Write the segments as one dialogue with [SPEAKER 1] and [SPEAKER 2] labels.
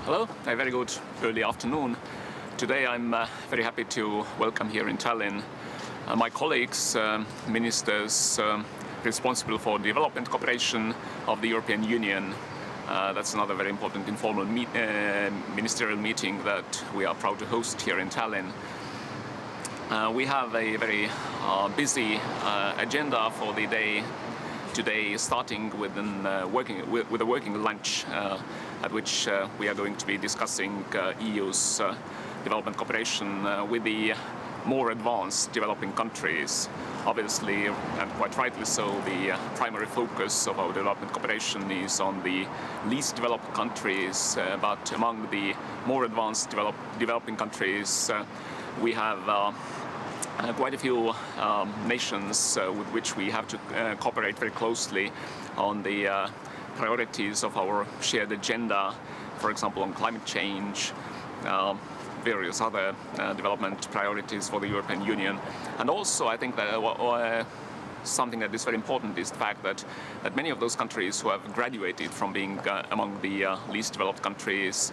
[SPEAKER 1] Hello, a very good early afternoon. Today I'm very happy to welcome here in Tallinn my colleagues, ministers responsible for development cooperation of the European Union. That's another very important informal ministerial meeting that we are proud to host here in Tallinn. We have a very busy agenda for the day today, starting with a working lunch at which we are going to be discussing EU's development cooperation with the more advanced developing countries. Obviously, and quite rightly so, the primary focus of our development cooperation is on the least developed countries, but among the more advanced developing countries, we have quite a few nations with which we have to cooperate very closely on the priorities of our shared agenda, for example, on climate change, various other development priorities for the European Union. And also, I think that something that is very important is the fact that many of those countries who have graduated from being among the least developed countries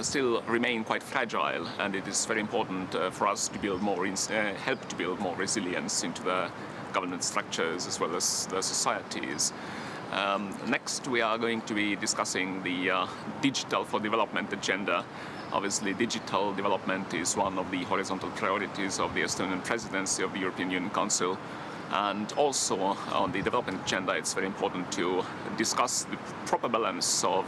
[SPEAKER 1] still remain quite fragile, and it is very important for us to build more, help to build more resilience into the governance structures as well as the societies. Next, we are going to be discussing the Digital for Development agenda. Obviously, digital development is one of the horizontal priorities of the Estonian presidency of the European Union Council. And also on the development agenda, it's very important to discuss the proper balance of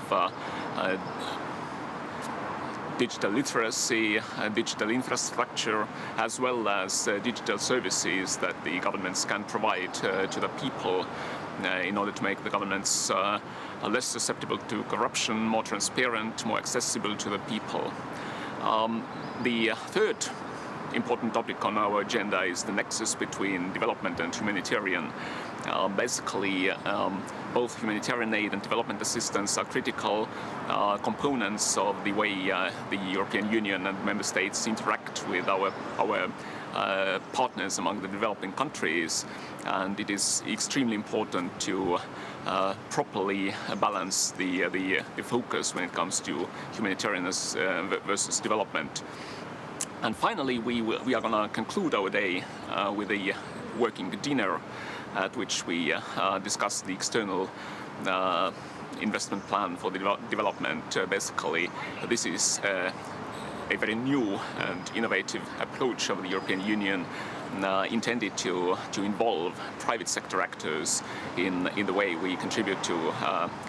[SPEAKER 1] digital literacy, digital infrastructure, as well as digital services that the governments can provide to the people in order to make the governments less susceptible to corruption, more transparent, more accessible to the people. The third important topic on our agenda is the nexus between development and humanitarian. Basically, both humanitarian aid and development assistance are critical components of the way the European Union and member states interact with our partners among the developing countries, and it is extremely important to properly balance the focus when it comes to humanitarian versus development. And finally, we are going to conclude our day with a working dinner at which we discuss the external investment plan for the development. Basically, this is a very new and innovative approach of the European Union intended to involve private sector actors in the way we contribute to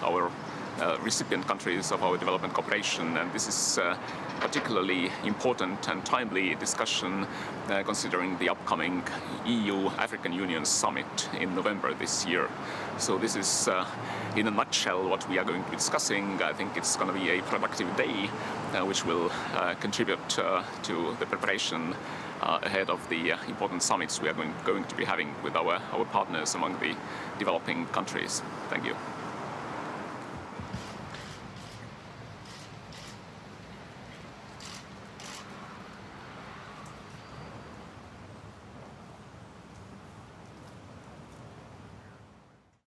[SPEAKER 1] our recipient countries of our development cooperation, and this is particularly important and timely discussion considering the upcoming EU-African Union summit in November this year. So this is in a nutshell what we are going to be discussing. I think it's going to be a productive day which will contribute to the preparation ahead of the important summits we are going to be having with our partners among the developing countries. Thank you.